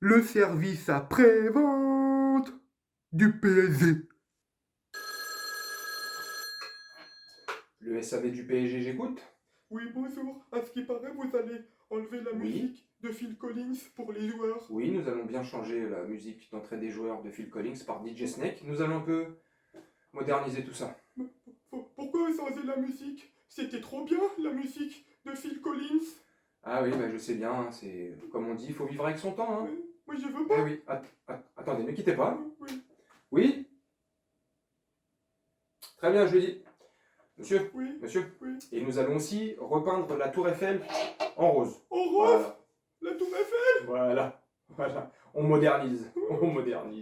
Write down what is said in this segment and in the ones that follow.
le service après-vente du PSG. Le SAV du PSG, j'écoute. Oui, bonjour. À ce qui paraît, vous allez enlever la Oui. musique de Phil Collins pour les joueurs. Oui, nous allons bien changer la musique d'entrée des joueurs de Phil Collins par DJ Snake. Nous allons un peu moderniser tout ça. Pourquoi changer la musique? C'était trop bien, la musique de Phil Collins. Ah oui, bah je sais bien, hein, c'est comme on dit, il faut vivre avec son temps. Hein. Moi, je veux Eh pas. oui, attendez, ne quittez pas. Oui, Oui. Très bien, je le dis. Monsieur, oui, monsieur. oui. Et nous allons aussi repeindre la tour Eiffel en rose. En rose, Voilà. la tour Eiffel. Voilà. On modernise. On modernise.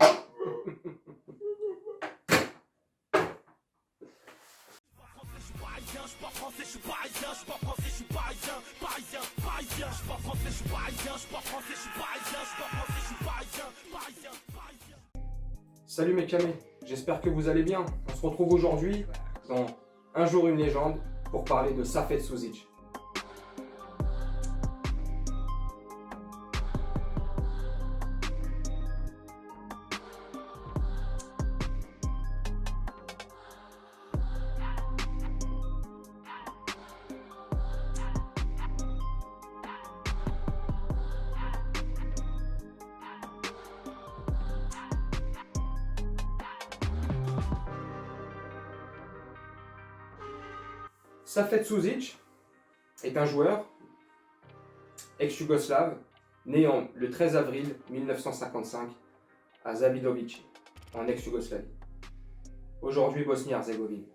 Salut mes camés, j'espère que vous allez bien. On se retrouve aujourd'hui dans Un jour une légende pour parler de Safet Suzic. Safet Suzic est un joueur ex-yougoslave né le 13 avril 1955 à Zabidovice, en ex-Yougoslavie, aujourd'hui Bosnie-Herzégovine.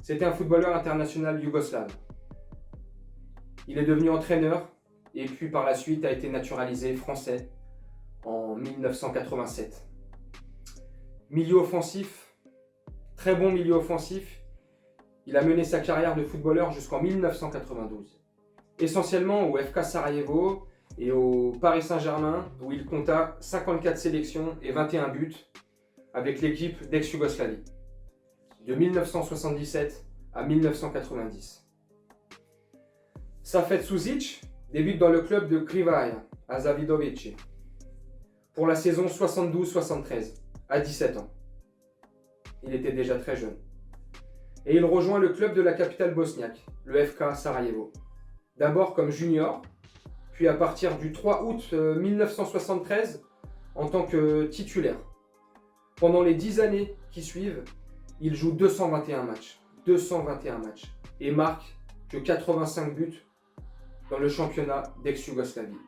C'était un footballeur international yougoslave. Il est devenu entraîneur et puis par la suite a été naturalisé français en 1987. Milieu offensif, très bon milieu offensif. Il a mené sa carrière de footballeur jusqu'en 1992, essentiellement au FK Sarajevo et au Paris Saint-Germain, où il compta 54 sélections et 21 buts avec l'équipe d'ex-Yougoslavie, de 1977 à 1990. Safet Suzic débute dans le club de Krivaja, à Zavidovice, pour la saison 72-73, à 17 ans. Il était déjà très jeune. Et il rejoint le club de la capitale bosniaque, le FK Sarajevo. D'abord comme junior, puis à partir du 3 août 1973 en tant que titulaire. Pendant les 10 années qui suivent, il joue 221 matchs. 221 matchs. Et marque que 85 buts dans le championnat d'ex-Yougoslavie.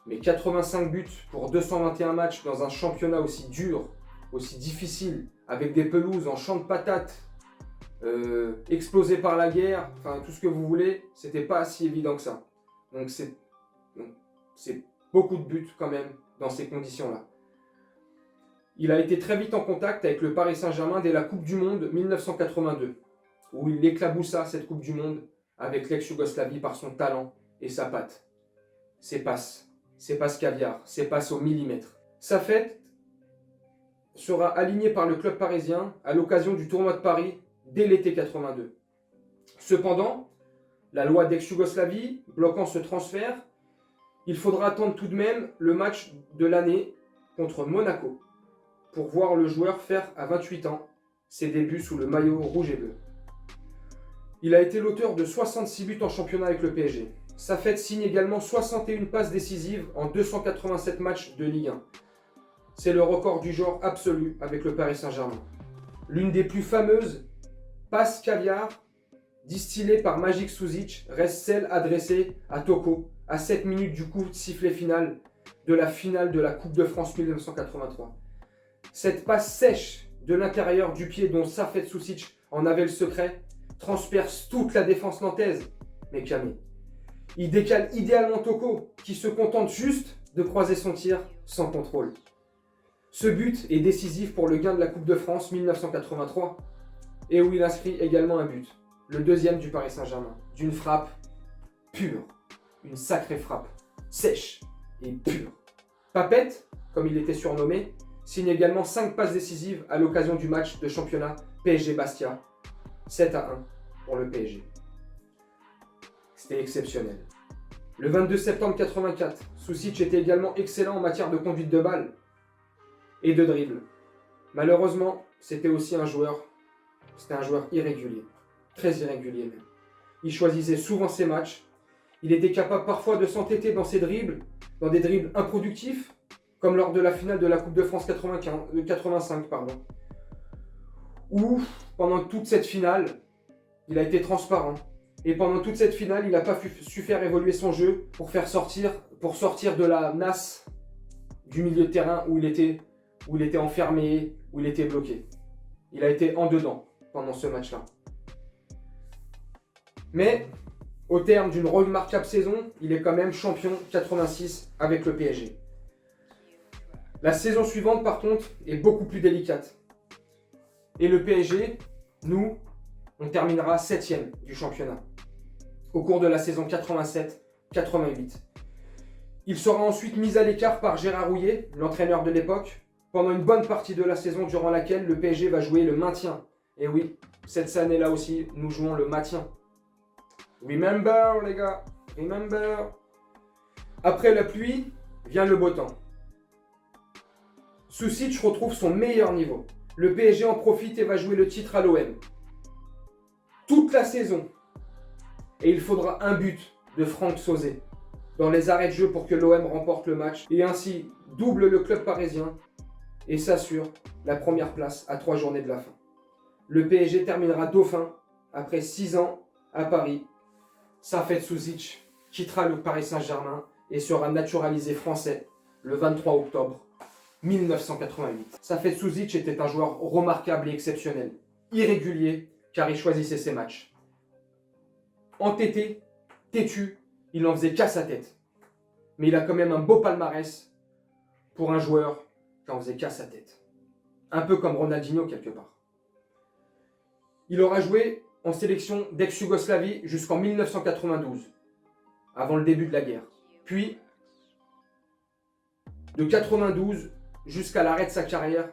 Mais 85 buts pour 221 matchs dans un championnat aussi dur, aussi difficile, avec des pelouses en champ de patates, explosé par la guerre, enfin tout ce que vous voulez, c'était pas si évident que ça. Donc c'est beaucoup de buts quand même dans ces conditions-là. Il a été très vite en contact avec le Paris Saint-Germain dès la Coupe du Monde 1982, où il éclaboussa cette Coupe du Monde avec l'ex-Yougoslavie par son talent et sa patte. Ses passes caviar, ses passes au millimètre. Safet sera aligné par le club parisien à l'occasion du tournoi de Paris dès l'été 82. Cependant, la loi d'ex-Yougoslavie bloquant ce transfert, il faudra attendre tout de même le match de l'année contre Monaco pour voir le joueur faire à 28 ans ses débuts sous le maillot rouge et bleu. Il a été l'auteur de 66 buts en championnat avec le PSG. Safet signe également 61 passes décisives en 287 matchs de Ligue 1. C'est le record du genre absolu avec le Paris Saint-Germain. L'une des plus fameuses passes caviar distillée par Magic Suzic reste celle adressée à Toko à 7 minutes du coup de sifflet final de la Coupe de France 1983. Cette passe sèche de l'intérieur du pied dont Safet Suzic en avait le secret transperce toute la défense nantaise. Mais Camille, il décale idéalement Toko qui se contente juste de croiser son tir sans contrôle. Ce but est décisif pour le gain de la Coupe de France 1983 et où il inscrit également un but, le deuxième du Paris Saint-Germain, d'une frappe pure, une sacrée frappe, sèche et pure. Papette, comme il était surnommé, signe également 5 passes décisives à l'occasion du match de championnat PSG-Bastia, 7-1 pour le PSG. C'était exceptionnel. Le 22 septembre 84, Sušić était également excellent en matière de conduite de balle et de dribble. Malheureusement, c'était aussi un joueur irrégulier, très irrégulier même. Il choisissait souvent ses matchs. Il était capable parfois de s'entêter dans ses dribbles, dans des dribbles improductifs, comme lors de la finale de la Coupe de France 85, où pendant toute cette finale, il a été transparent. Et pendant toute cette finale, il n'a pas su faire évoluer son jeu pour sortir de la nasse du milieu de terrain où il était enfermé, où il était bloqué. Il a été en dedans pendant ce match-là. Mais au terme d'une remarquable saison, il est quand même champion 86 avec le PSG. La saison suivante, par contre, est beaucoup plus délicate. Et le PSG, nous, on terminera 7e du championnat au cours de la saison 87-88. Il sera ensuite mis à l'écart par Gérard Houllier, l'entraîneur de l'époque, pendant une bonne partie de la saison durant laquelle le PSG va jouer le maintien. Et oui, cette année-là aussi, nous jouons le maintien. Remember, les gars, remember. Après la pluie, vient le beau temps. Sušić retrouve son meilleur niveau. Le PSG en profite et va jouer le titre à l'OM. Toute la saison. Et il faudra un but de Franck Sauzet dans les arrêts de jeu pour que l'OM remporte le match et ainsi double le club parisien et s'assure la première place à 3 journées de la fin. Le PSG terminera dauphin après 6 ans à Paris. Šafet Sušić quittera le Paris Saint-Germain et sera naturalisé français le 23 octobre 1988. Šafet Sušić était un joueur remarquable et exceptionnel, irrégulier car il choisissait ses matchs. Entêté, têtu, il n'en faisait qu'à sa tête. Mais il a quand même un beau palmarès pour un joueur qui en faisait qu'à sa tête. Un peu comme Ronaldinho quelque part. Il aura joué en sélection d'ex-Yougoslavie jusqu'en 1992, avant le début de la guerre. Puis, de 92 jusqu'à l'arrêt de sa carrière,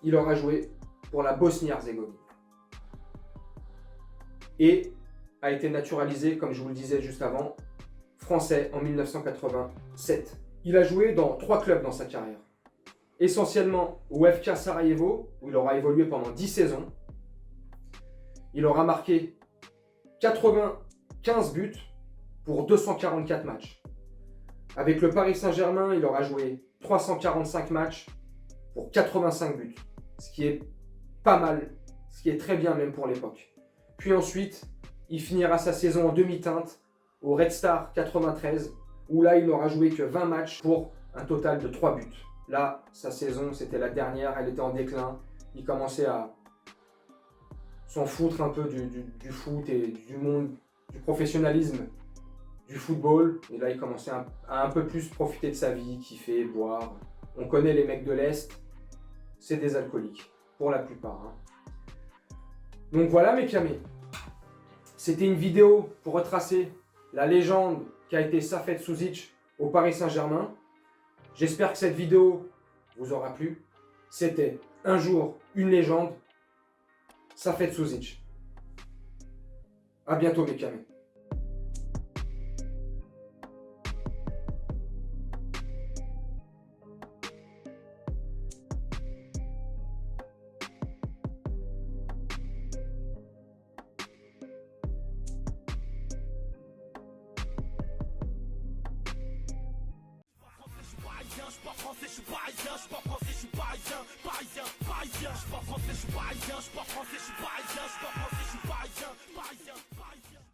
il aura joué pour la Bosnie-Herzégovine. Et a été naturalisé, comme je vous le disais juste avant, français en 1987. Il a joué dans 3 clubs dans sa carrière. Essentiellement au FK Sarajevo, où il aura évolué pendant 10 saisons. Il aura marqué 95 buts pour 244 matchs. Avec le Paris Saint-Germain, il aura joué 345 matchs pour 85 buts. Ce qui est pas mal, ce qui est très bien même pour l'époque. Puis ensuite, il finira sa saison en demi-teinte au Red Star 93, où là, il n'aura joué que 20 matchs pour un total de 3 buts. Là, sa saison, c'était la dernière, elle était en déclin. Il commençait à s'en foutre un peu du foot et du monde, du professionnalisme du football. Et là, il commençait à un peu plus profiter de sa vie, kiffer, boire. On connaît les mecs de l'Est, c'est des alcooliques, pour la plupart. Donc voilà mes camés. C'était une vidéo pour retracer la légende qu'a été Šafet Sušić au Paris Saint-Germain. J'espère que cette vidéo vous aura plu. C'était un jour une légende, Šafet Sušić. A bientôt mes camés. Je parle français, je suis parisien, je parle français, je suis parisien, parisien, parisien, je parle français, je suis parisien, je parle français, je suis parisien.